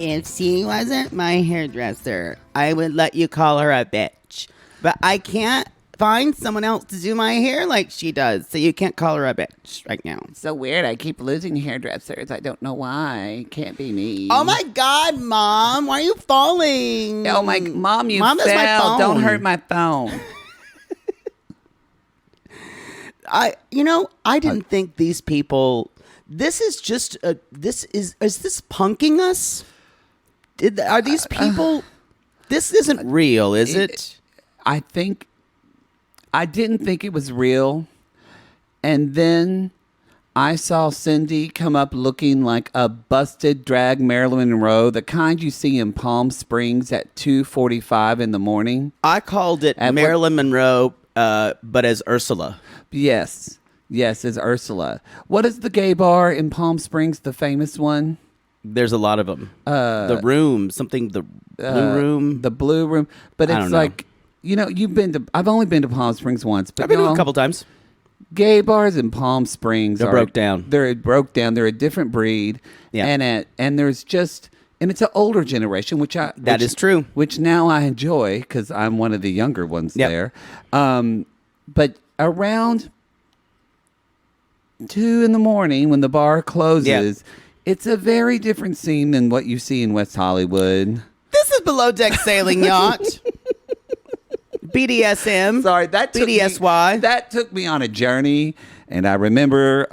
If she wasn't my hairdresser, I would let you call her a bitch. But I can't find someone else to do my hair like she does, so you can't call her a bitch right now. So weird. I keep losing hairdressers. I don't know why. Can't be me. Oh my God, Mom! Why are you falling? Oh my Mom, you Mom, that's my fell. phone. Don't hurt my phone. I didn't think these people. This is just is this punking us? Are these people? This isn't real, is it? I didn't think it was real. And then I saw Cindy come up looking like a busted drag Marilyn Monroe, the kind you see in Palm Springs at 2:45 in the morning. I called it Marilyn Monroe, but as Ursula. Yes, as Ursula. What is the gay bar in Palm Springs, the famous one? There's a lot of them. The Room, the Blue Room. The Blue Room. But it's like, you've been to, I've only been to Palm Springs once. But I've been to a couple times. Gay bars in Palm Springs broke down. They're broke down. They're a different breed. Yeah. And there's just, and it's an older generation, That is true. Which now I enjoy because I'm one of the younger ones there. But around 2 in the morning when the bar closes, it's a very different scene than what you see in West Hollywood. This is Below Deck Sailing Yacht. BDSM. Sorry, BDSY. That took me on a journey, and I remember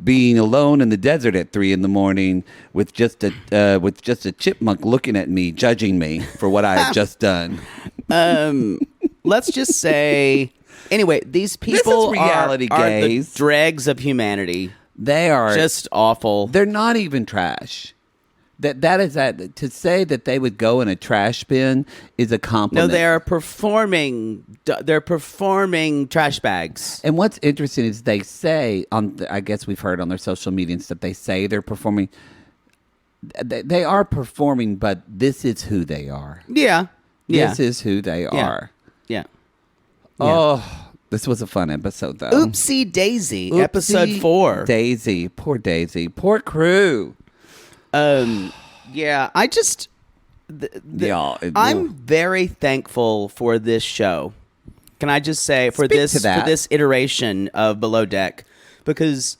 being alone in the desert at 3 in the morning with just a chipmunk looking at me, judging me for what I had just done. Let's just say, anyway, these people are the dregs of humanity. They are just awful. They're not even trash. That is to say that they would go in a trash bin is a compliment. No, they are performing. They're performing trash bags. And what's interesting is they say I guess we've heard on their social media and stuff. They say they're performing. They are performing, but this is who they are. Yeah. This is who they are. Yeah. Oh, this was a fun episode, though. Oopsie Daisy, episode 4. Daisy, poor crew. Yeah, I just, I'm very thankful for this show. Can I just say for this iteration of Below Deck, because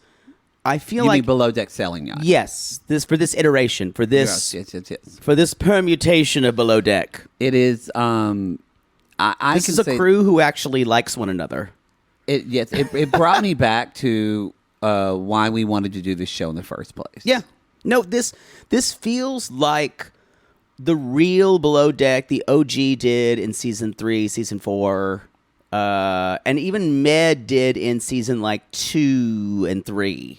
I feel like Below Deck Sailing Yacht. Yes, for this iteration, for this, yes. For this permutation of Below Deck. It is. This is a crew who actually likes one another. It brought me back to why we wanted to do this show in the first place. Yeah. No, this feels like the real Below Deck the OG did in season 3, season 4, and even Med did in season 2 and 3.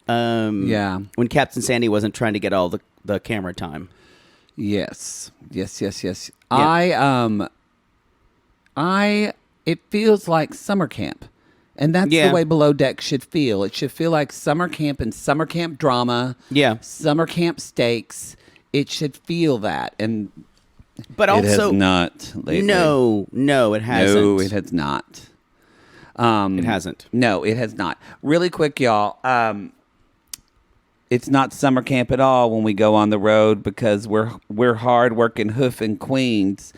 When Captain Sandy wasn't trying to get all the camera time. Yes. Yeah. It feels like summer camp. And that's the way Below Deck should feel. It should feel like summer camp and summer camp drama. Yeah. Summer camp stakes. It should feel that. But also, it has not lately. No, it hasn't. No, it has not. It hasn't. No, it has not. Really quick, y'all. It's not summer camp at all when we go on the road because we're hard-working hoofing queens.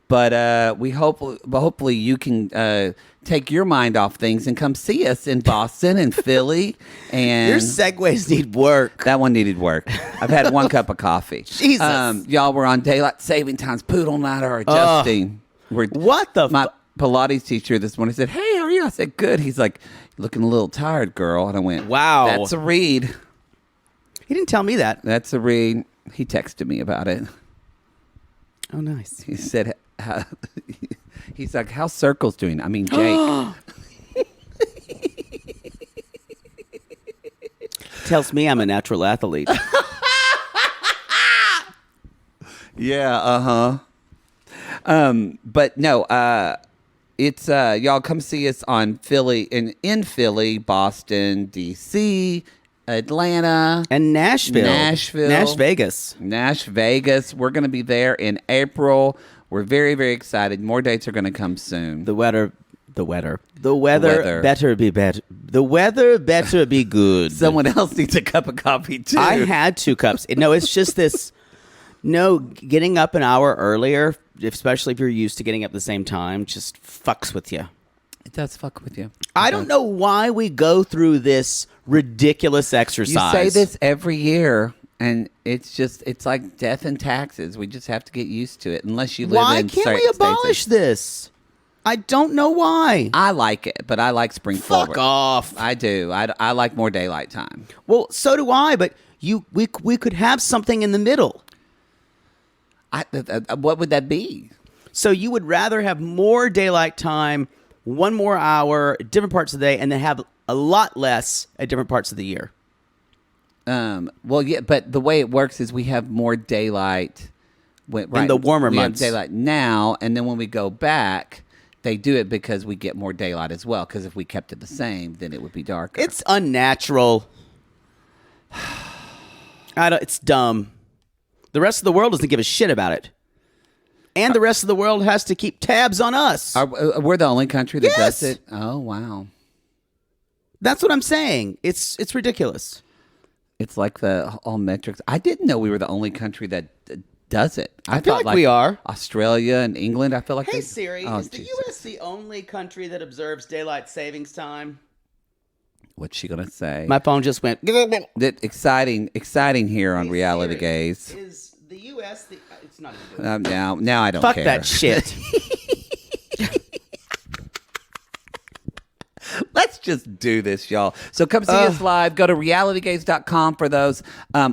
But hopefully you can take your mind off things and come see us in Boston and Philly. And your segues need work. That one needed work. I've had one cup of coffee. Jesus. Y'all were on daylight saving times. Poodle night or adjusting. My Pilates teacher this morning said, "Hey, how are you?" I said, "Good." He's like, "Looking a little tired, girl." And I went, "Wow, that's a read." He didn't tell me that. That's a read. He texted me about it. Oh, nice. He said, he's like, how's Circles doing? I mean, Jake. Tells me I'm a natural athlete. Yeah, but no, it's y'all come see us on Philly in Philly, Boston, DC, Atlanta, and Nashville, Nash Vegas. We're going to be there in April. We're very, very excited. More dates are going to come soon. The weather better be better. The weather better be good. Someone else needs a cup of coffee too. I had 2 cups. No, it's just this. No, getting up an hour earlier, especially if you're used to getting up at the same time, just fucks with you. It does fuck with you. I don't know why we go through this ridiculous exercise. You say this every year, and it's like death and taxes. We just have to get used to it, unless you live Why in can't we certain abolish states. this? I don't know why. I like it, but I like spring Fuck forward. off. I do. I like more daylight time. Well, so do I, but we could have something in the middle. What would that be? So you would rather have more daylight time, 1 more hour, different parts of the day, and then have a lot less at different parts of the year. Well, yeah, but the way it works is we have more daylight in the warmer we months. Have daylight now, and then when we go back, they do it because we get more daylight as well. Because if we kept it the same, then it would be darker. It's unnatural. It's dumb. The rest of the world doesn't give a shit about it. And the rest of the world has to keep tabs on us. We're the only country that Yes. does it. Oh wow, That's what I'm saying. It's ridiculous. it's like the all metrics. I didn't know we were the only country that does it. I feel thought like we are. Australia and England. I feel like. Hey Siri, Oh, is the Jesus. U.S. the only country that observes daylight savings time? What's she gonna say? My phone just went. Exciting here on Hey, Reality Siri, Gaze. Is the U.S. the? It's not even doing it. Now I don't Fuck care. that shit. Let's just do this, y'all. So come see us live. Go to realitygaze.com for those.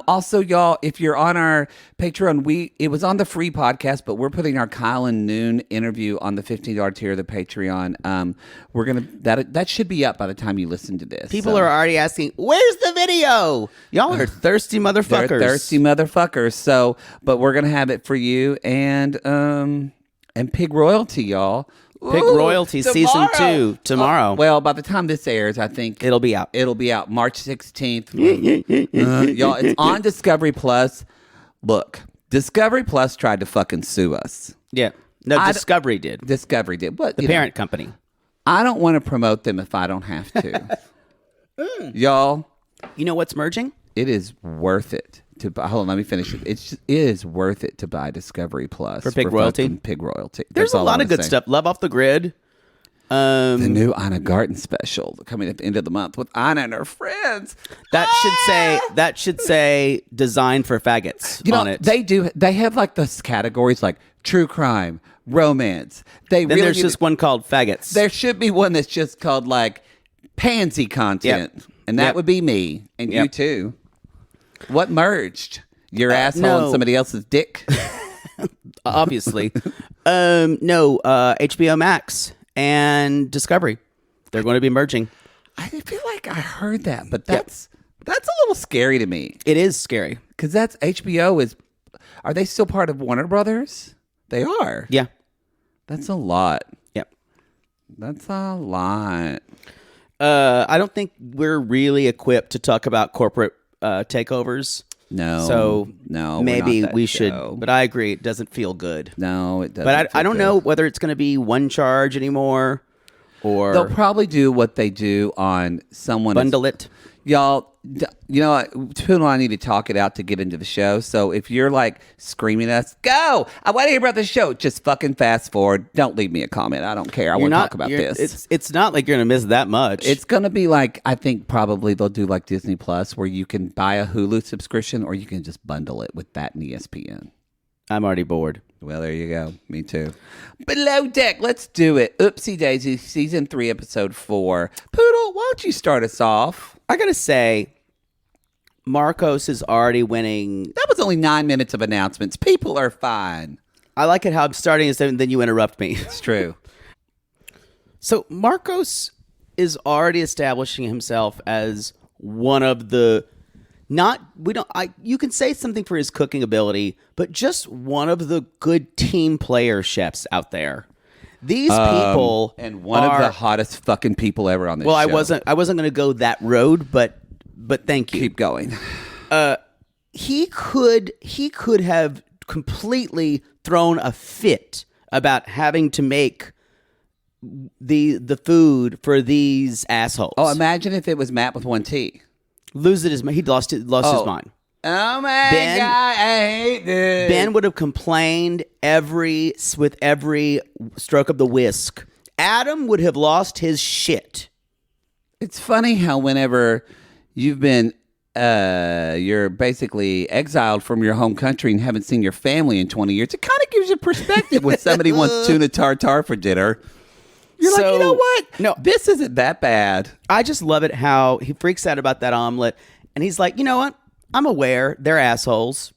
Also, y'all, if you're on our Patreon, it was on the free podcast, but we're putting our Kyle and Noon interview on the $15 tier of the Patreon. We're gonna that should be up by the time you listen to this. People are already asking, "Where's the video?" Y'all are thirsty motherfuckers. They're thirsty motherfuckers. So, but we're gonna have it for you and Pig Royalty, y'all. Pig Royalty season 2 tomorrow. Well, by the time this airs, I think It'll be out. It'll be out March 16th. Y'all, it's on Discovery Plus. Look, Discovery Plus tried to fucking sue us. Yeah. No, Discovery did. Discovery did. But The parent company. I don't want to promote them if I don't have to. Y'all, You know what's merging? it is worth it to buy. Hold on, let me finish it. It is worth it to buy Discovery Plus For Pig Royalty? fucking Pig Royalty. There's That's a all lot I'm of gonna good say. stuff. Love Off the Grid. The new Anna Garten special coming at the end of the month with Anna and her friends. That should say designed for faggots You know, on it. they do. They have like those categories like true crime, romance. Then there's just one called faggots. There should be one that's just called like pansy content, Yep. and that Yep. would be me and you Yep. too. What merged? Your asshole no. and somebody else's dick? Obviously. No, HBO Max and Discovery. They're going to be merging. I feel like I heard that, but that's a little scary to me It is scary. because that's HBO is. Are they still part of Warner Brothers? They are. Yeah. That's a lot. Yep. That's a lot. I don't think we're really equipped to talk about corporate takeovers. No. So no. maybe we're not that we should. show. But I agree, it doesn't feel good. No, it doesn't. But I feel don't good. know whether it's going to be one charge anymore or They'll probably do what they do on someone. bundle it. Y'all, you know what? Poon and I need to talk it out to get into the show. So if you're like screaming at us, go! I want to hear about the show. Just fucking fast forward. Don't leave me a comment. I don't care. I want to talk about this. It's not like you're going to miss that much. It's going to be like, I think probably they'll do like Disney Plus where you can buy a Hulu subscription or you can just bundle it with that and ESPN. I'm already bored. Well, there you go. Me too. Below Deck, let's do it. Oopsie Daisy, Season 3, Episode 4. Poodle, why don't you start us off? I got to say, Marcos is already winning. That was only 9 minutes of announcements. People are fine. I like it how I'm starting and then you interrupt me. It's true. So Marcos is already establishing himself as one of the you can say something for his cooking ability, but just one of the good team player chefs out there. These people And one of the hottest fucking people ever on this show. I wasn't going to go that road, but thank you. Keep going. He could have completely thrown a fit about having to make the food for these assholes. Oh, imagine if it was Matt with one T. He'd lost his mind. Oh my Ben- God, I hate this. Ben would have complained with every stroke of the whisk. Adam would have lost his shit. It's funny how whenever you've been, you're basically exiled from your home country and haven't seen your family in 20 years, it kind of gives you perspective when somebody wants tuna tartare for dinner. You're like, you know what? No, this isn't that bad. I just love it how he freaks out about that omelet. And he's like, you know what? I'm aware they're assholes.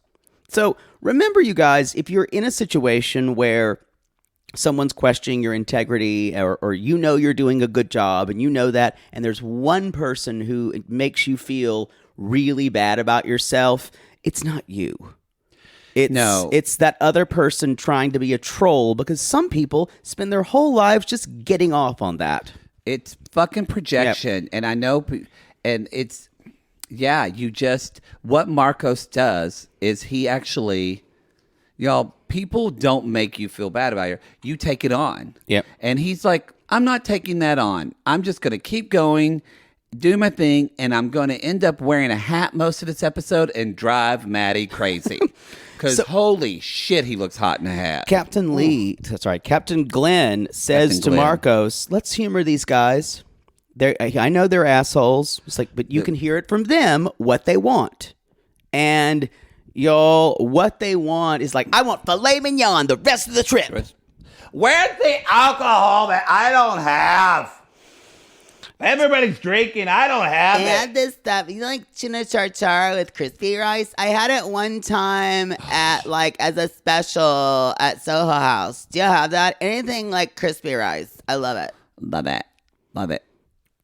So remember, you guys, if you're in a situation where someone's questioning your integrity or you know you're doing a good job and you know that, and there's one person who makes you feel really bad about yourself, it's not you. It's that other person trying to be a troll, because some people spend their whole lives just getting off on that. It's fucking projection. Yep. And I know, and it's, yeah, what Marcos does is he actually, y'all, people don't make you feel bad about it. You take it on. Yep. And he's like, I'm not taking that on. I'm just going to keep going, do my thing, and I'm going to end up wearing a hat most of this episode and drive Maddie crazy. Because holy shit, he looks hot in a hat. Captain Glenn says to Marcos, let's humor these guys. I know they're assholes. It's like, but you can hear it from them what they want. And y'all, what they want is like, I want filet mignon the rest of the trip. Where's the alcohol that I don't have? Everybody's drinking. I don't have it. I had this stuff. You like tuna tartare with crispy rice? I had it one time at as a special at Soho House. Do you have that? Anything like crispy rice? I love it. Love it. Love it.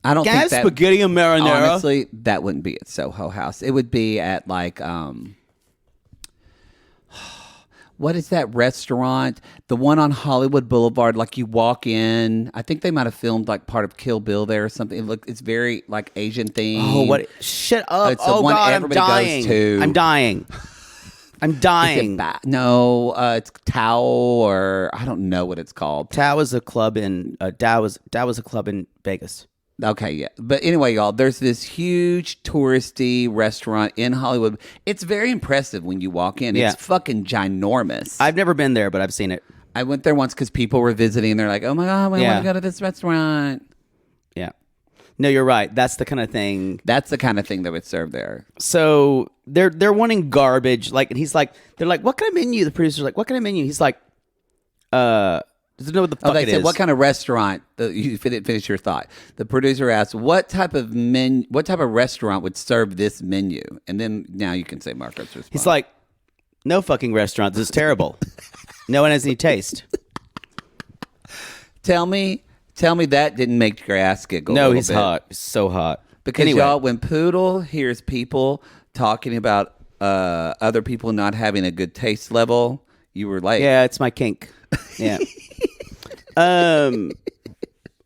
I don't Can think I have that, spaghetti and marinara? Honestly, that wouldn't be at Soho House. It would be at what is that restaurant? The one on Hollywood Boulevard. Like you walk in. I think they might have filmed part of Kill Bill there or something. It's very Asian themed. Oh, what? Shut up! It's the one God, everybody I'm dying. goes to. I'm dying. I'm dying. No, it's Tao, or I don't know what it's called. Tao is a club in Tao was a club in Vegas. Okay, yeah. But anyway, y'all, there's this huge touristy restaurant in Hollywood. It's very impressive when you walk in. Yeah. It's fucking ginormous. I've never been there, but I've seen it. I went there once because people were visiting, and they're like, oh my God, we want to go to this restaurant. Yeah. No, you're right. That's the kind of thing. That's the kind of thing that would serve there. So they're wanting garbage. And he's like, they're like, what kind of menu? The producer's like, what kind of menu? He's like, doesn't know what the fuck they it said, is. what kind of restaurant? You didn't finish your thought. The producer asked, what type of restaurant would serve this menu? And then now you can say Marcos response. He's like, no fucking restaurant. This is terrible. No one has any taste. Tell me that didn't make your ass giggle. No, he's hot. He's so hot. Because anyway. y'all, when Poodle hears people talking about other people not having a good taste level, you were like, yeah, it's my kink. Yeah.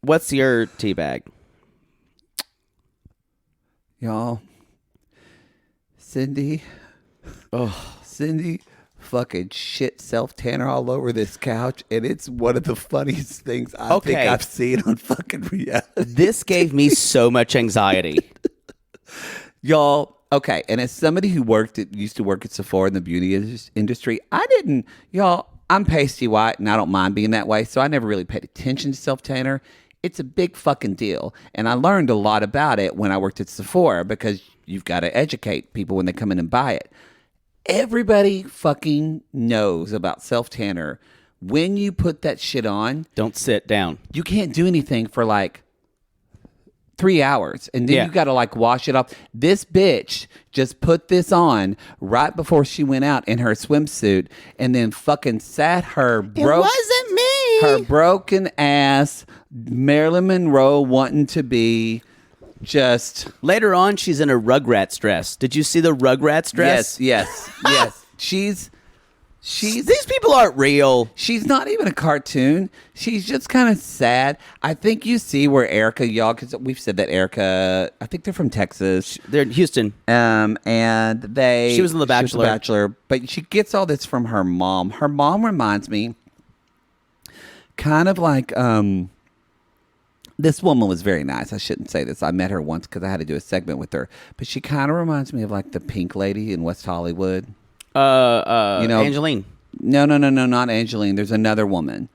What's your tea bag? Y'all, Cindy fucking shit self-tanner all over this couch, and it's one of the funniest things I think I've seen on fucking reality. This gave me so much anxiety. Y'all, okay, and as somebody who used to work at Sephora in the beauty industry, I'm pasty white, and I don't mind being that way, so I never really paid attention to self-tanner. It's a big fucking deal, and I learned a lot about it when I worked at Sephora, because you've got to educate people when they come in and buy it. Everybody fucking knows about self-tanner. When you put that shit on, don't sit down. You can't do anything for 3 hours, and then you got to wash it off. This bitch just put this on right before she went out in her swimsuit, and then fucking sat it wasn't me. Her broken ass Marilyn Monroe wanting to be just. Later on, she's in a Rugrats dress. Did you see the Rugrats dress? Yes. She's these people aren't real. She's not even a cartoon. She's just kind of sad. I think you see where Erica, y'all, because we've said that Erica, I think they're from Texas. They're in Houston. And she was in The Bachelor. But she gets all this from her mom. Her mom reminds me kind of like This woman was very nice. I shouldn't say this. I met her once because I had to do a segment with her. But she kind of reminds me of like the pink lady in West Hollywood. Angeline. No, not Angeline. There's another woman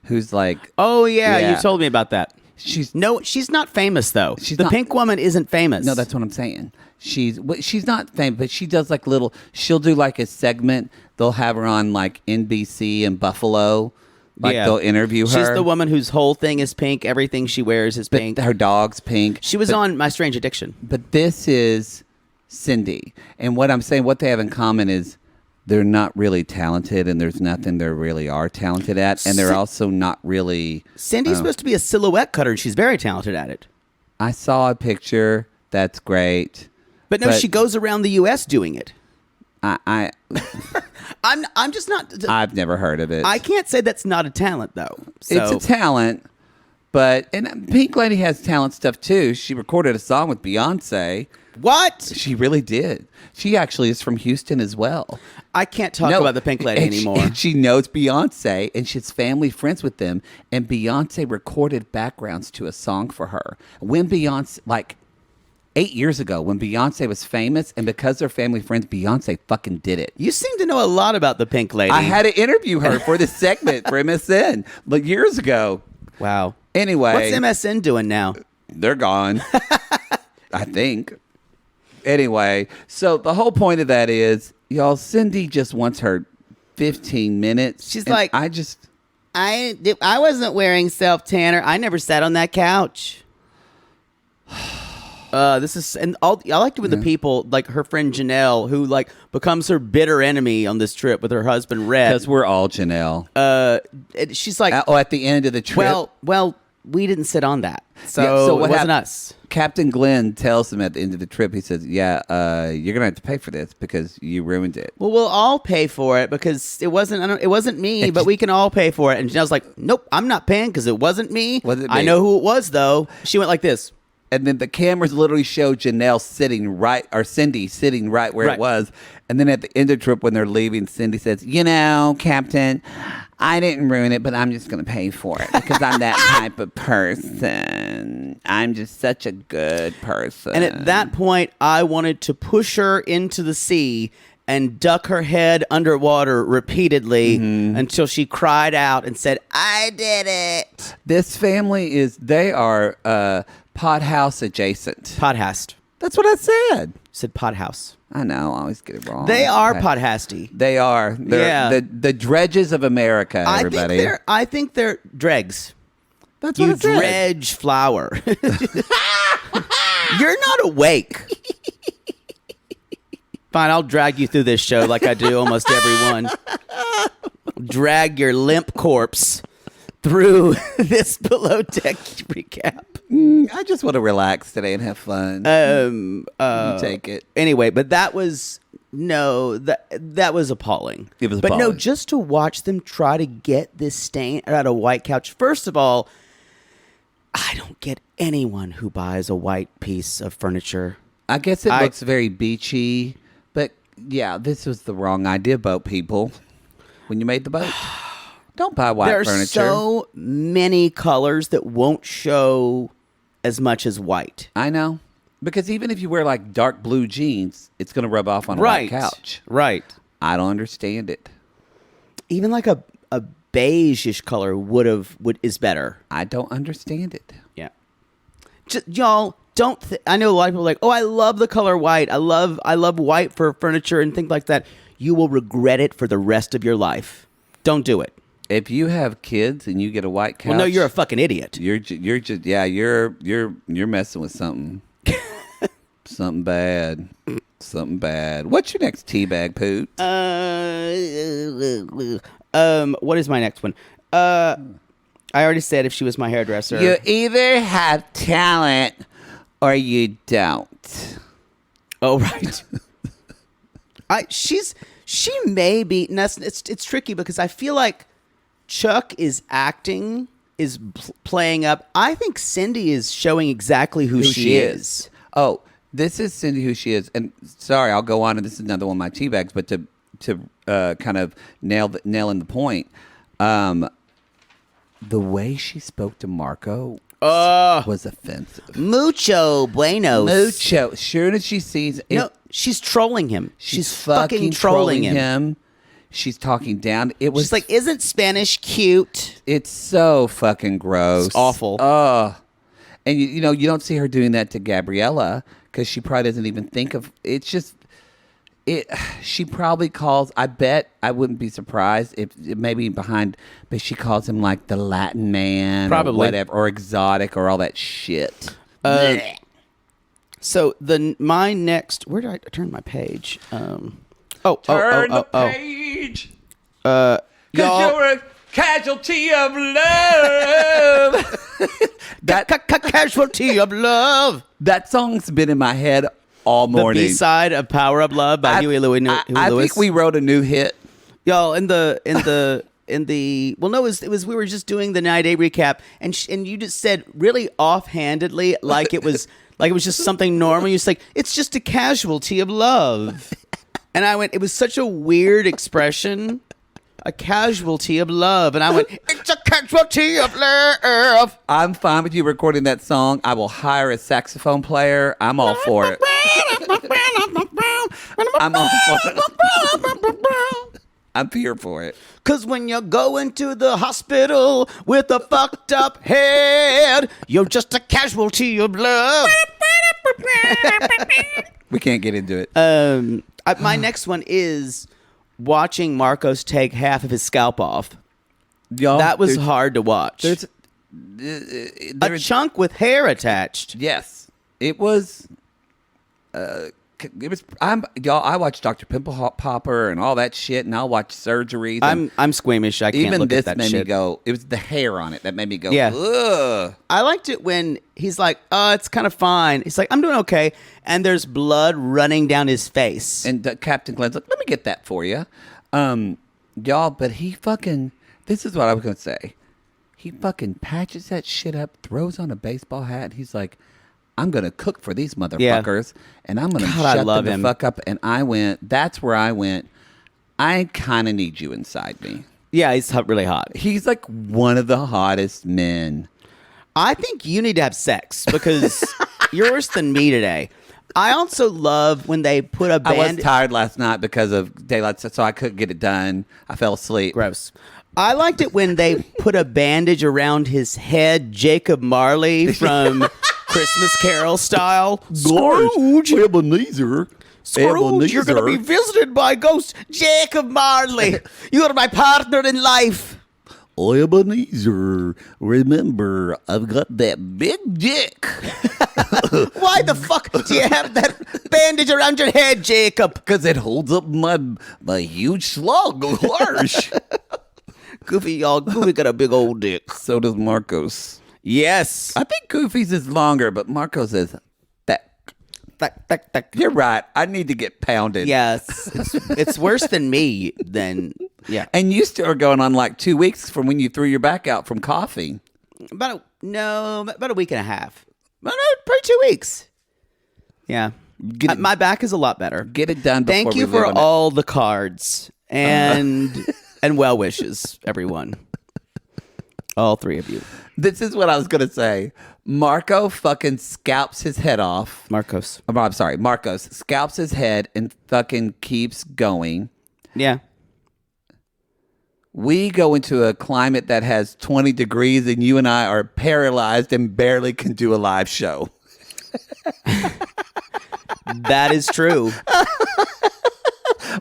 who's like... Oh, yeah, you told me about that. She's not famous, though. She's the not, pink woman isn't famous. No, that's what I'm saying. She's not famous, but she does like she'll do like a segment. They'll have her on like NBC in Buffalo. Like they'll interview her. She's the woman whose whole thing is pink. Everything she wears is pink. Her dog's pink. She was on My Strange Addiction. But this is Cindy. And what I'm saying, what they have in common is they're not really talented, and there's nothing they really are talented at. And they're also not really... Cindy's supposed to be a silhouette cutter, and she's very talented at it. I saw a picture. That's great. But no, she goes around the U.S. doing it. I'm just not... I've never heard of it. I can't say that's not a talent, though. So. It's a talent, and Pink Lady has talent stuff, too. She recorded a song with Beyonce. What? She really did. She actually is from Houston as well. I can't talk about the Pink Lady anymore. She knows Beyonce, and she's family friends with them, and Beyonce recorded backgrounds to a song for her. When Beyonce, 8 years ago, when Beyonce was famous, and because they're family friends, Beyonce fucking did it. You seem to know a lot about the Pink Lady. I had to interview her for this segment for MSN, years ago. Wow. Anyway. What's MSN doing now? They're gone. I think. Anyway, so the whole point of that is, y'all, Cindy just wants her 15 minutes. She's like, I wasn't wearing self-tanner. I never sat on that couch. I liked it with the people like her friend Janelle, who becomes her bitter enemy on this trip with her husband Red. Because we're all Janelle. She's like, at the end of the trip. Well, we didn't sit on that, so it wasn't us. Captain Glenn tells him at the end of the trip, he says, "Yeah, you're gonna have to pay for this because you ruined it." Well, we'll all pay for it because it wasn't me, but we can all pay for it. And Janelle's like, "Nope, I'm not paying because it wasn't me. I know who it was though." She went like this. And then the cameras literally show Janelle Cindy sitting right where it was. And then at the end of the trip, when they're leaving, Cindy says, Captain, I didn't ruin it, but I'm just going to pay for it because I'm that type of person. I'm just such a good person. And at that point, I wanted to push her into the sea and duck her head underwater repeatedly until she cried out and said, "I did it." This family they are... Pothouse adjacent. Podhouse. That's what I said. You said Podhouse. I know. I always get it wrong. They are Podhousey. They are. They're the dredges of America, everybody. I think they're dregs. That's what I said. You dredge flour. You're not awake. Fine, I'll drag you through this show like I do almost everyone. Drag your limp corpse through this Below Deck recap. I just want to relax today and have fun. You take it. Anyway, but that was that was appalling. It was appalling. But no, just to watch them try to get this stain out of white couch. First of all, I don't get anyone who buys a white piece of furniture. I guess it looks very beachy, but yeah, this was the wrong idea, boat people. When you made the boat. Don't buy white furniture. There's so many colors that won't show as much as white. I know. Because even if you wear dark blue jeans, it's going to rub off on a white couch. Right. I don't understand it. Even a beige-ish color is better. I don't understand it. Yeah. Y'all, I know a lot of people are like, "Oh, I love the color white. I love white for furniture and things like that." You will regret it for the rest of your life. Don't do it. If you have kids and you get a white couch, well, no, you're a fucking idiot. You're messing with something, something bad. What's your next teabag, Poot? What is my next one? I already said if she was my hairdresser. You either have talent or you don't. Oh, right. She may be. And it's tricky because I feel like Chuck is playing up. I think Cindy is showing exactly who she is. Oh, this is Cindy who she is. And sorry, I'll go on, and this is another one of my teabags, but to kind of nail in the point, the way she spoke to Marco was offensive. Mucho buenos. Mucho. As soon as she sees it, No, she's trolling him. She's fucking trolling trolling him. She's talking down. It was She's like, isn't Spanish cute? it's so fucking gross. It's awful. And you know, you don't see her doing that to Gabriella because she probably doesn't even think of it's just it. She probably calls. I bet I wouldn't be surprised if maybe behind, but she calls him like the Latin man, Probably. or whatever, or exotic, or all that shit. So my next, where did I turn my page? Turn the page. Y'all, You're a casualty of love. Casualty of Love. That song's been in my head all The morning. B-side of Power of Love by Huey Lewis. I think we wrote a new hit. Y'all, in the well, no, it was we were just doing the 9-day recap, and you just said really offhandedly, like it was just something normal. You're just like, it's just a casualty of love, and I went, it was such a weird expression, a casualty of love, and I went, it's a casualty of love. I'm fine with you recording that song. I will hire a saxophone player. I'm all for it. I'm all for it. I'm here for it. Cause when you go into the hospital with a fucked up head, you're just a casualty of love. We can't get into it. My next one is watching Marcos take half of his scalp off. Y'all, That was hard to watch. There's A chunk with hair attached. yes, it was. It was. I watch Dr. Pimple Popper and all that shit, and I'll watch surgeries. And I'm squeamish. I can't even look this at that made shit. me go. It was the hair on it that made me go. Yeah. Ugh. I liked it when he's like, it's kind of fine. He's like, I'm doing okay. And there's blood running down his face. And Captain Glenn's like, let me get that for you. Y'all, but he fucking, this is what I was going to say. He fucking patches that shit up, throws on a baseball hat, and he's like, I'm going to cook for these motherfuckers, and I'm going to shut them the fuck up. And that's where I went, I kind of need you inside me. Yeah, he's really hot. He's like one of the hottest men. I think you need to have sex because you're worse than me today. I also love when they put a I band. was tired last night because of daylight, so I couldn't get it done. I fell asleep. Gross. I liked it when they put a bandage around his head, Jacob Marley from Christmas Carol style. Scrooge, Ebenezer. Scrooge, you're going to be visited by ghosts. Jacob Marley, you're my partner in life. Ebenezer, remember, I've got that big dick. Why the fuck do you have that bandage around your head, Jacob? Because it holds up my huge slug. Harsh. Goofy got a big old dick. So does Marcos. Yes. I think Goofy's is longer, but Marcos is thick. Thick. You're right. I need to get pounded. Yes. It's worse than me. Yeah. And you still are going on like 2 weeks from when you threw your back out from coughing. About a week and a half. Probably 2 weeks. Yeah. My back is a lot better. Get it done before Thank you we for live on all the cards and well wishes, everyone. All three of you. This is what I was going to say. Marco fucking scalps his head off. Marcos. I'm sorry. Marcos scalps his head and fucking keeps going. Yeah. We go into a climate that has 20 degrees and you and I are paralyzed and barely can do a live show. That is true.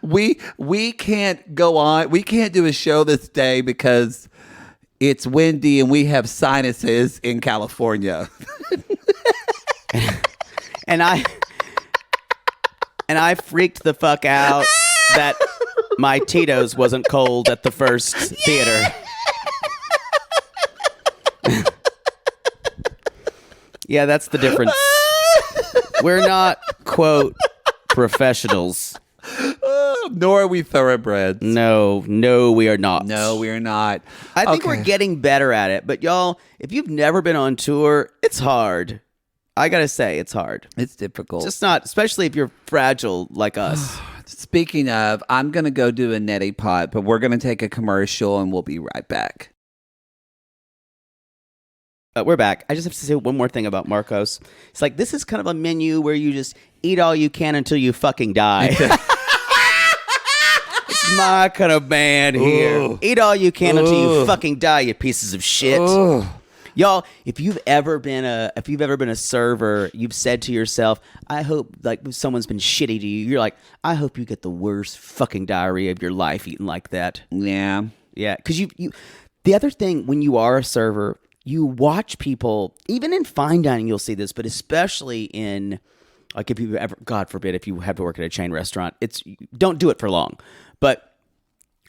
We can't go on. We can't do a show this day because it's windy and we have sinuses in California. And I freaked the fuck out that my Tito's wasn't cold at the first theater. Yeah, that's the difference. We're not, quote, professionals. Nor are we thoroughbreds. No, we are not. No, we are not. I think we're getting better at it. But y'all, if you've never been on tour, it's hard. I got to say, it's hard. It's difficult. Just not, especially if you're fragile like us. Speaking of, I'm going to go do a neti pot, but we're going to take a commercial and we'll be right back. We're back. I just have to say one more thing about Marcos. It's like this is kind of a menu where you just eat all you can until you fucking die. It's my kind of band here. Ooh. Eat all you can until you fucking die, you pieces of shit. Ooh. Y'all, if you've ever been a server, you've said to yourself, I hope, like, someone's been shitty to you. You're like, I hope you get the worst fucking diarrhea of your life eating like that. Yeah. Yeah, because you. The other thing, when you are a server, you watch people, even in fine dining, you'll see this, but especially in, like, if you ever, God forbid, if you have to work at a chain restaurant, don't do it for long. But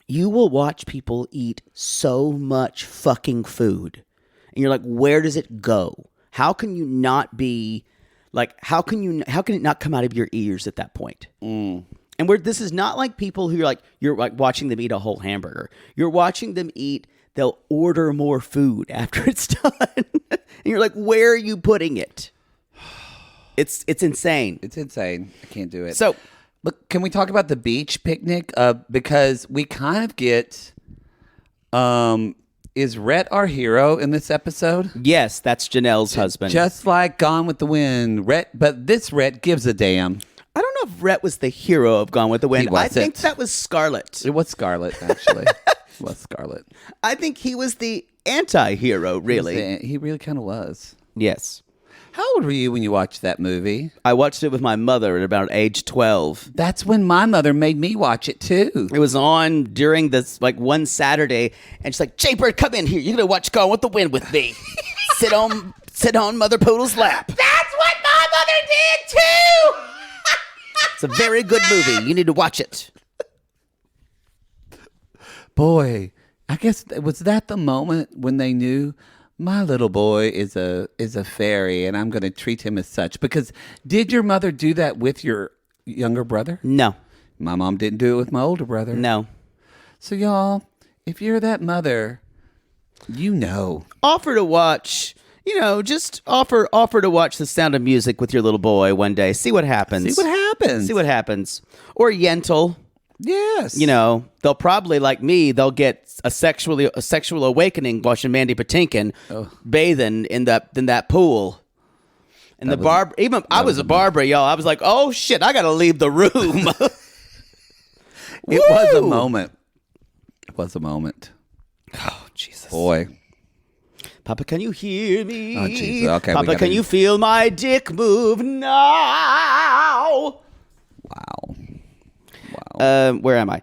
you will watch people eat so much fucking food. And you're like, where does it go? How can you not be, like, how can it not come out of your ears at that point? And this is not like people who you're like watching them eat a whole hamburger. You're watching them eat, they'll order more food after it's done. And you're like, where are you putting it? It's insane. It's insane. I can't do it. So, look, can we talk about the beach picnic? Because we kind of get, is Rhett our hero in this episode? yes, that's Janelle's husband. Just like Gone with the Wind, Rhett, but this Rhett gives a damn. I don't know if Rhett was the hero of Gone with the Wind. He I think wasn't. that was Scarlett. It was Scarlett, actually. It was Scarlett. I think he was the anti-hero, really. He really kind of was. Yes. How old were you when you watched that movie? I watched it with my mother at about age 12. That's when my mother made me watch it too. It was on during this, like, one Saturday, and she's like, Jay-Bird, come in here. You're going to watch Gone with the Wind with me. Sit on Mother Poodle's lap. That's what my mother did too! It's a very good movie. You need to watch it. Boy, I guess was that the moment when they knew my little boy is a fairy and I'm going to treat him as such? Because did your mother do that with your younger brother? No. My mom didn't do it with my older brother. No. So y'all, if you're that mother, you know. Offer to watch, just offer to watch The Sound of Music with your little boy one day. See what happens. See what happens. Or Yentl. Yes. They'll probably, like me, they'll get a sexual awakening watching Mandy Patinkin bathing in that pool. And the barber, I was a barber, y'all. I was like, oh shit, I gotta leave the room. It was a moment. It was a moment. Oh Jesus, boy. Papa, can you hear me? Oh Jesus. Okay. Papa, can you feel my dick move now? Wow. Where am I?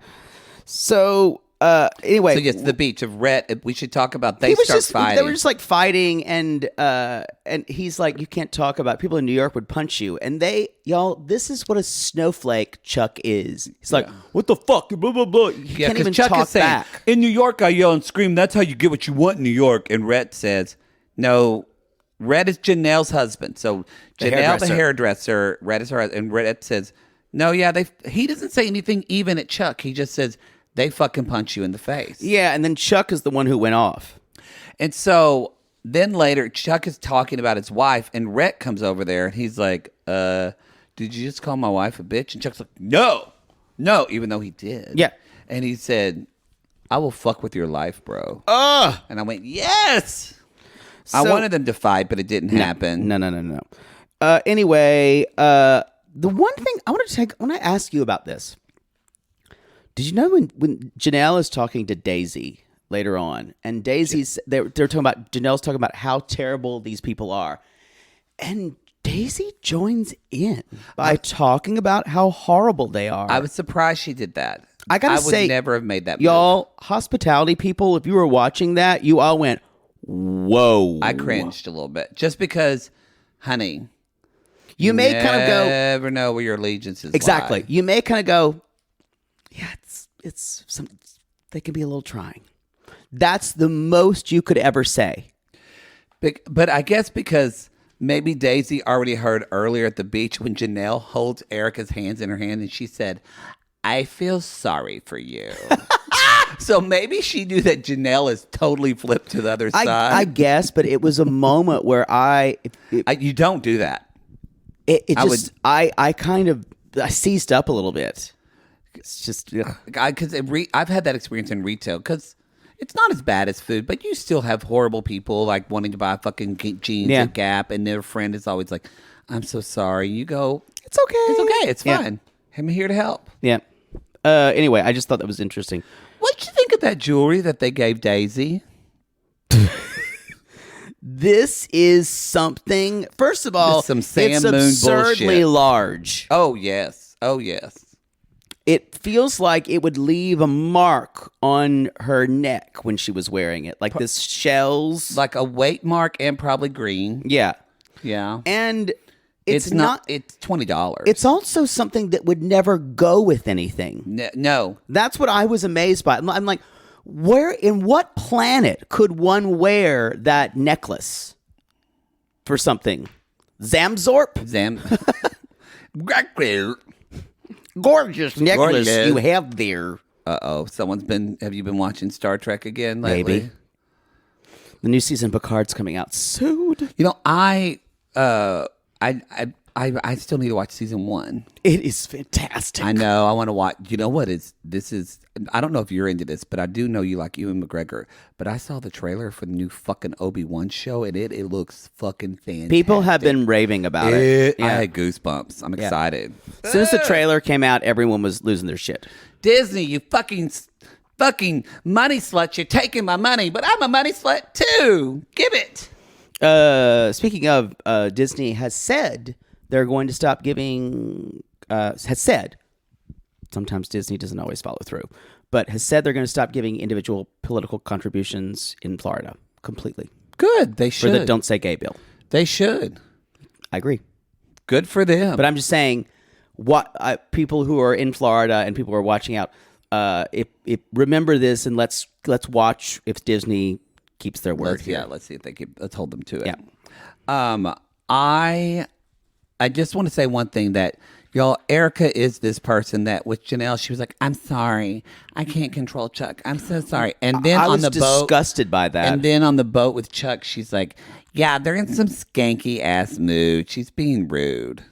So, anyway. So, yes, the beach of Rhett. We should talk about They fighting. were just like fighting, and he's like, you can't talk about it. People in New York would punch you. And this is what a snowflake Chuck is. He's like, what the fuck? Blah, blah, blah. He can't even Chuck talk is saying, back. in New York, I yell and scream. That's how you get what you want in New York. And Rhett says, no, Rhett is Janelle's husband. So, Janelle, the hairdresser, Rhett is her husband. And Rhett says, no, yeah, he doesn't say anything even at Chuck. He just says, they fucking punch you in the face. Yeah, and then Chuck is the one who went off. And so then later, Chuck is talking about his wife, and Rhett comes over there, and he's like, did you just call my wife a bitch? And Chuck's like, no, even though he did. Yeah. And he said, I will fuck with your life, bro. And I went, yes! I wanted them to fight, but it didn't happen. No. Anyway, the one thing I want to ask you about this. Did you know when Janelle is talking to Daisy later on, and Daisy's they're talking about, Janelle's talking about how terrible these people are, and Daisy joins in by talking about how horrible they are. I was surprised she did that. I would never have made that move. Y'all, hospitality people, if you were watching that, you all went, whoa. I cringed a little bit, just because, honey. You may kind of go, never know where your allegiances exactly. lie. You may kind of go, yeah, it's some. They can be a little trying. That's the most you could ever say. But I guess because maybe Daisy already heard earlier at the beach when Janelle holds Erica's hands in her hand and she said, I feel sorry for you. So maybe she knew that Janelle is totally flipped to the other side. I guess, but it was a moment where you don't do that. I seized up a little bit. It's just because I've had that experience in retail because It's not as bad as food, but you still have horrible people like wanting to buy fucking jeans at Gap, and their friend is always like, "I'm so sorry." You go, "It's okay. It's okay. It's fine. I'm here to help." Yeah. Anyway, I just thought that was interesting. What did you think of that jewelry that they gave Daisy? This is something. First of all, Some Sam it's Moon absurdly bullshit. large. Oh yes. Oh yes. It feels like it would leave a mark on her neck when she was wearing it, like this shells. Like a weight mark and probably green. Yeah. Yeah. And it's not. It's $20. It's also something that would never go with anything. No. That's what I was amazed by. I'm like, in what planet could one wear that necklace for something? Zamzorp? Gorgeous necklace you have there. Uh-oh. Have you been watching Star Trek again lately? Maybe. The new season of Picard's coming out soon. You know, I still need to watch season 1. It is fantastic. I know. I want to watch. You know what this is? I don't know if you're into this, but I do know you like Ewan McGregor. But I saw the trailer for the new fucking Obi-Wan show, and it looks fucking fantastic. People have been raving about it. I had goosebumps. I'm excited. As soon as the trailer came out, everyone was losing their shit. Disney, you fucking money slut. You're taking my money, but I'm a money slut too. Give it. Speaking of, Disney has said they're going to stop giving. Has said. Sometimes Disney doesn't always follow through, but has said they're going to stop giving individual political contributions in Florida completely. Good. They should. For the Don't Say Gay bill. They should. I agree. Good for them. But I'm just saying, people who are in Florida and people who are watching out, if remember this, and let's watch if Disney keeps their word. Let's see if they keep. Let's hold them to it. Yeah. I just want to say one thing that. Y'all, Erica is this person that with Janelle, she was like, "I'm sorry, I can't control Chuck. I'm so sorry." And then I was on the boat, disgusted by that. And then on the boat with Chuck, she's like, "Yeah, they're in some skanky ass mood. She's being rude."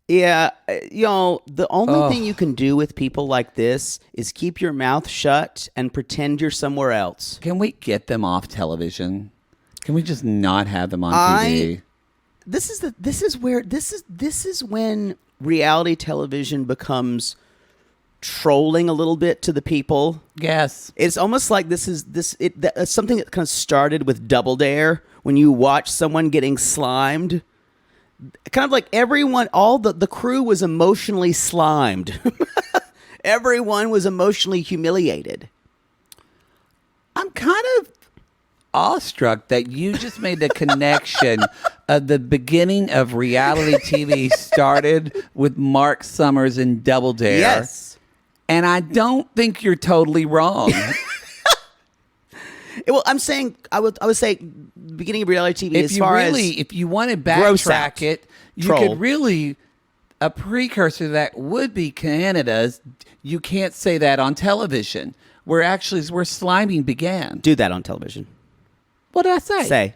Yeah, y'all, the only thing you can do with people like this is keep your mouth shut and pretend you're somewhere else. Can we get them off television? Can we just not have them on TV? This is when reality television becomes trolling a little bit to the people. Yes. It's almost like it's something that kind of started with Double Dare, when you watch someone getting slimed. Kind of like everyone, all the crew was emotionally slimed. Everyone was emotionally humiliated. I'm kind of awestruck that you just made the connection of the beginning of reality TV started with Mark Summers and Double Dare. Yes. And I don't think you're totally wrong. Well, I'm saying, I would say beginning of reality TV, if you want to backtrack it, you could really, a precursor to that would be Canada's You Can't Say That on Television, where sliming began. Do that on television. What did I say? Say.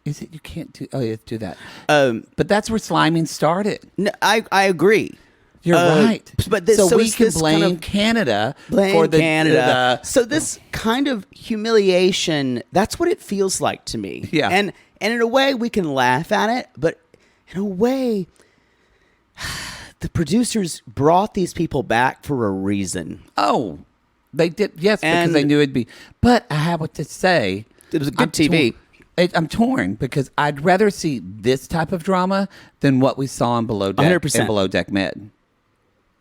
Is it you can't do? Oh, yeah, do that. But that's where sliming started. No, I agree. You're right. But so we can blame Canada for the Canada. So this kind of humiliation, that's what it feels like to me. Yeah. And in a way, we can laugh at it, but in a way, the producers brought these people back for a reason. Oh, they did. Yes, because they knew it'd be. But I have what to say. It was a good TV. I'm torn because I'd rather see this type of drama than what we saw in Below Deck 100%. and Below Deck Med.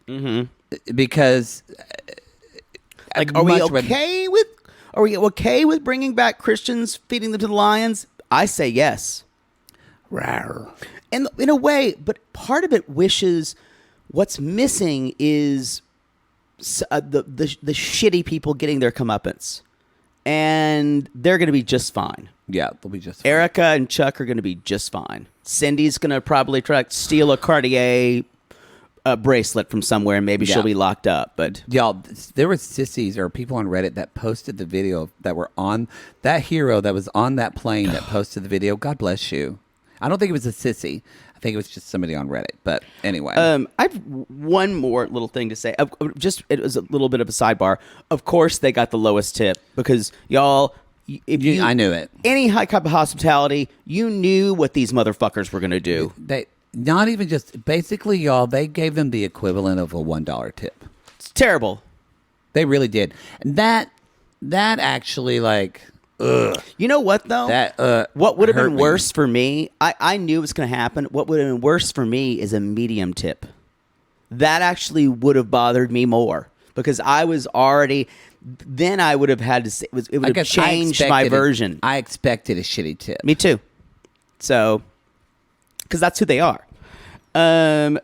Mm-hmm. Because, are we okay with bringing back Christians, feeding them to the lions? I say yes. Rawr. And in a way, but part of it wishes what's missing is the shitty people getting their comeuppance, and they're going to be just fine. Yeah, they'll be just fine. Erica and Chuck are going to be just fine. Cindy's going to probably try to steal a Cartier bracelet from somewhere, and maybe she'll be locked up. But y'all, there were sissies or people on Reddit that posted the video that were on that hero that was on that plane that posted the video. God bless you. I don't think it was a sissy. I think it was just somebody on Reddit. But anyway. I have one more little thing to say. It was a little bit of a sidebar. Of course, they got the lowest tip because y'all. I knew it. Any high type of hospitality, you knew what these motherfuckers were going to do. They not even just basically, y'all. They gave them the equivalent of a $1 tip. It's terrible. They really did. And that actually like. Ugh. You know what though? What would have been worse for me? I knew it was going to happen. What would have been worse for me is a medium tip. That actually would have bothered me more because I was already. Then I would have had to say it would have changed my version. I expected a shitty tip. Me too. So, because that's who they are.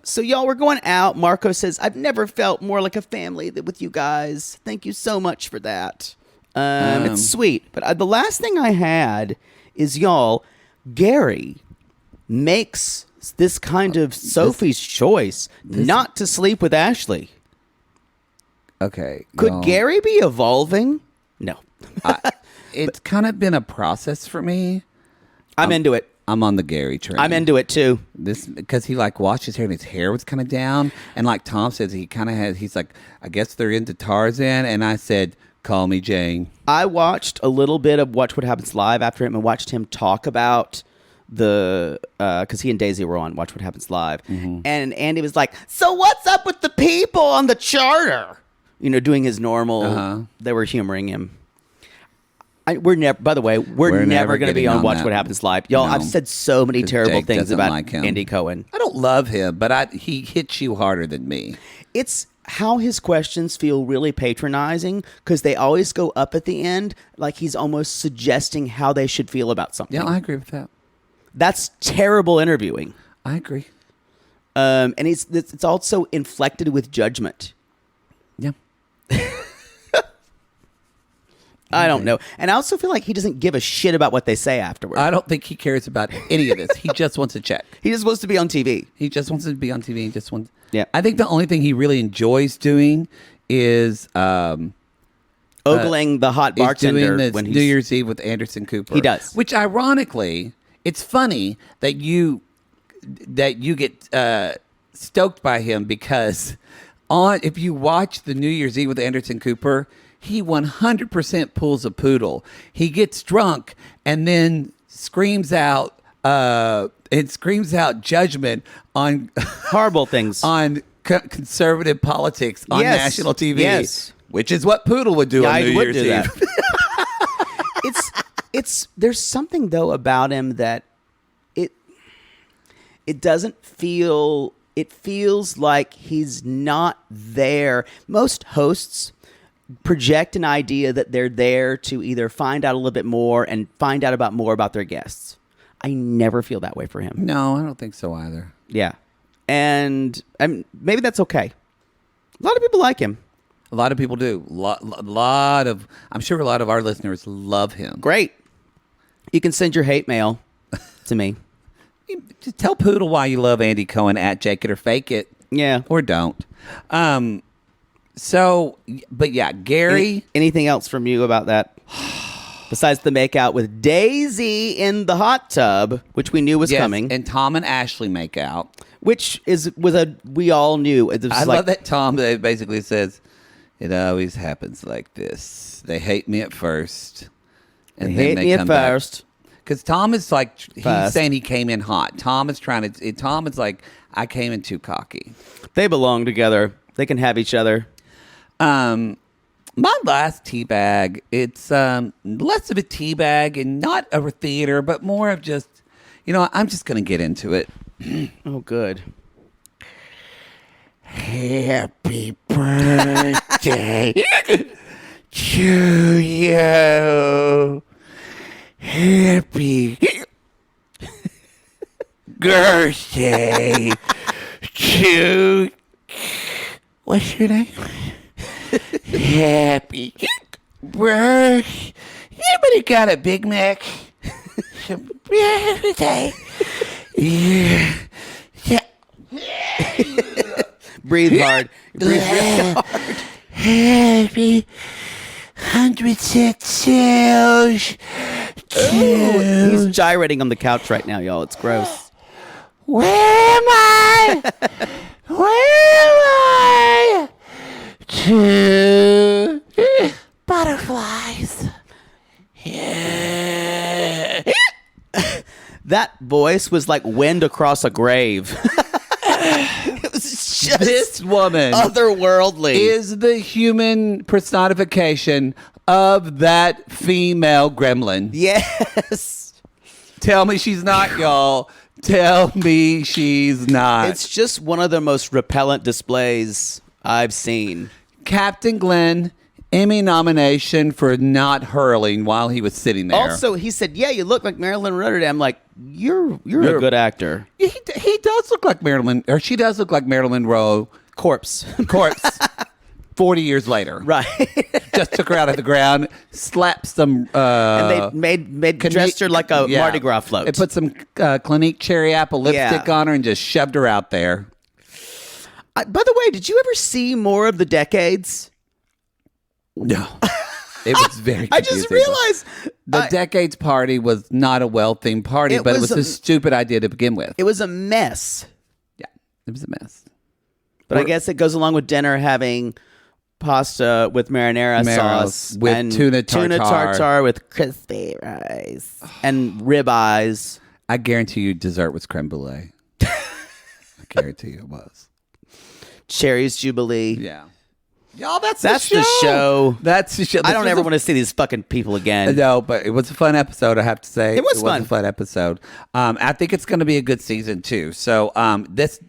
So y'all, we're going out. Marco says, "I've never felt more like a family with you guys. Thank you so much for that." It's sweet. But the last thing I had is y'all. Gary makes this kind of Sophie's choice not to sleep with Ashley. Okay. Could Gary be evolving? No. It's kind of been a process for me. I'm into it. I'm on the Gary train. I'm into it too. Because he like washed his hair and his hair was kind of down. And like Tom says, he kind of has, he's like, I guess they're into Tarzan. And I said, call me Jane. I watched a little bit of Watch What Happens Live after him and watched him talk about because he and Daisy were on Watch What Happens Live. Mm-hmm. And Andy was like, so what's up with the people on the charter? You know, doing his normal. They were humoring him. We're never. By the way, we're never going to be on Watch What Happens Live, y'all. No, I've said so many terrible things about Andy Cohen. I don't love him, but he hits you harder than me. It's how his questions feel really patronizing because they always go up at the end, like he's almost suggesting how they should feel about something. Yeah, I agree with that. That's terrible interviewing. I agree. And it's also inflected with judgment. Yeah. I don't know. And I also feel like he doesn't give a shit about what they say afterwards. I don't think he cares about any of this. He just wants a check. He just wants to be on TV. He just wants to be on TV. He just wants. Yeah. I think the only thing he really enjoys doing is ogling the hot bartender when he's New Year's Eve with Anderson Cooper. He does. Which ironically, it's funny that you get stoked by him because if you watch the New Year's Eve with Anderson Cooper, he 100% pulls a poodle. He gets drunk and then screams out judgment on horrible things on conservative politics on national TV. Yes, which is what Poodle would do on New Year's Eve. It's there's something though about him that it doesn't feel. It feels like he's not there. Most hosts project an idea that they're there to either find out a little bit more and find out more about their guests. I never feel that way for him. No, I don't think so either. Yeah. And maybe that's okay. A lot of people like him. A lot of people do. I'm sure a lot of our listeners love him. Great. You can send your hate mail to me. Just tell Poodle why you love Andy Cohen at Jake It or Fake It. Yeah. Or don't. But yeah, Gary. Anything else from you about that? Besides the makeout with Daisy in the hot tub, which we knew was coming. And Tom and Ashley make out. Which we all knew. I love that Tom basically says, it always happens like this. They hate me at first. And then they come back. Because Tom is like, he's saying he came in hot. Tom is like, I came in too cocky. They belong together. They can have each other. My last teabag, it's less of a teabag and not a theater, but more of just, I'm just going to get into it. Oh, good. Happy birthday to you. Happy birthday to... What's your name? Happy birthday. Anybody got a Big Mac? Birthday. Yeah. Breathe hard. Breathe really hard. Happy 106 sales. He's gyrating on the couch right now, y'all. It's gross. Where am I? Where am I? Two butterflies. Yeah. That voice was like wind across a grave. It was just This woman otherworldly. is the human personification of that female gremlin. Yes. Tell me she's not, y'all. Tell me she's not. It's just one of the most repellent displays I've seen. Captain Glenn, Emmy nomination for not hurling while he was sitting there. Also, he said, "Yeah, you look like Marilyn Monroe." I'm like, "You're a good actor." He does look like Marilyn, or she does look like Marilyn Monroe. Corpse. 40 years later. Right. Just took her out of the ground, slapped some... and they made dressed her like a Mardi Gras float. They put some Clinique cherry apple lipstick on her and just shoved her out there. By the way, did you ever see more of the Decades? No. It was very confusing. I just realized the Decades party was not a well-themed party, but it was a stupid idea to begin with. It was a mess. Yeah, it was a mess. But I guess it goes along with dinner having pasta with marinara sauce with and tuna tartare with crispy rice and rib eyes. I guarantee you dessert was creme brulee. I guarantee you it was. Cherries Jubilee. Yeah. Y'all, that's the show. That's the show. I don't ever want to see these fucking people again. No, but it was a fun episode, I have to say. It was fun. A fun episode. I think it's going to be a good season, too. So this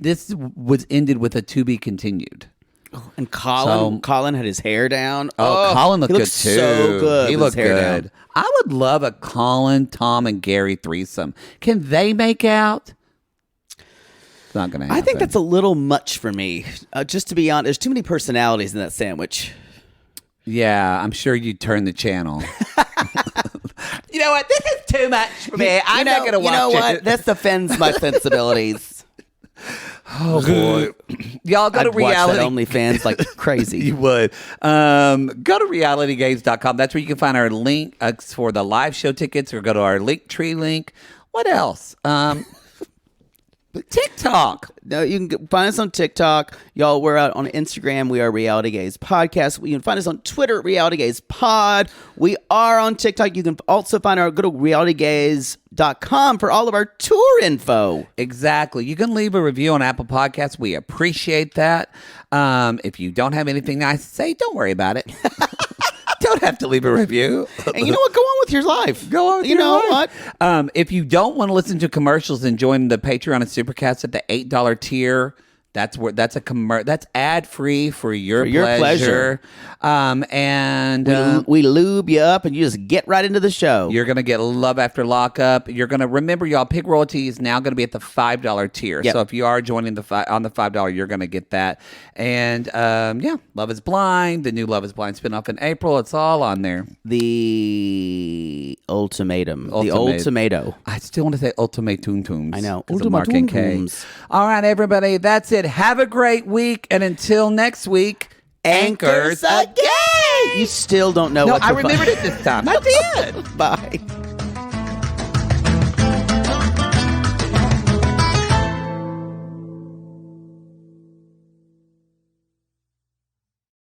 was ended with a to be continued. And Colin had his hair down. Colin looked he good, looked too. so good. He with looked his hair good. Down. I would love a Colin, Tom, and Gary threesome. Can they make out? It's not going to happen. I think that's a little much for me. Just to be honest, there's too many personalities in that sandwich. Yeah, I'm sure you'd turn the channel. You know what? This is too much for me. I'm not going to watch it. You know what? This offends my sensibilities. Oh, boy. Y'all go to reality. Watch that OnlyFans like crazy. You would. Go to realitygames.com. That's where you can find our link for the live show tickets, or go to our Linktree link. What else? TikTok. No, you can find us on TikTok. Y'all, we're out on Instagram. We are Reality Gaze Podcast. You can find us on Twitter at Reality Gaze Pod. We are on TikTok. You can also find go to realitygaze.com for all of our tour info. Exactly. You can leave a review on Apple Podcasts. We appreciate that. If you don't have anything nice to say, don't worry about it. Don't have to leave a review. And you know what? Go on with your life. Go on with you your know life. what? If you don't want to listen to commercials and join the Patreon and Supercast at the $8 tier, that's ad free for your pleasure. And we lube you up, and you just get right into the show. You're gonna get love after lockup. You're gonna remember, y'all. Pig Royalty is now gonna be at the $5 tier. Yep. So if you are joining on the $5, you're gonna get that. And Love Is Blind, the new Love Is Blind spinoff in April. It's all on there. The ultimatum. The old tomato. I still want to say ultimatums. I know. Mark and K. All right, everybody. That's it. Have a great week. And until next week, anchors again. You still don't know No, what to I remembered it this time. I did. Bye.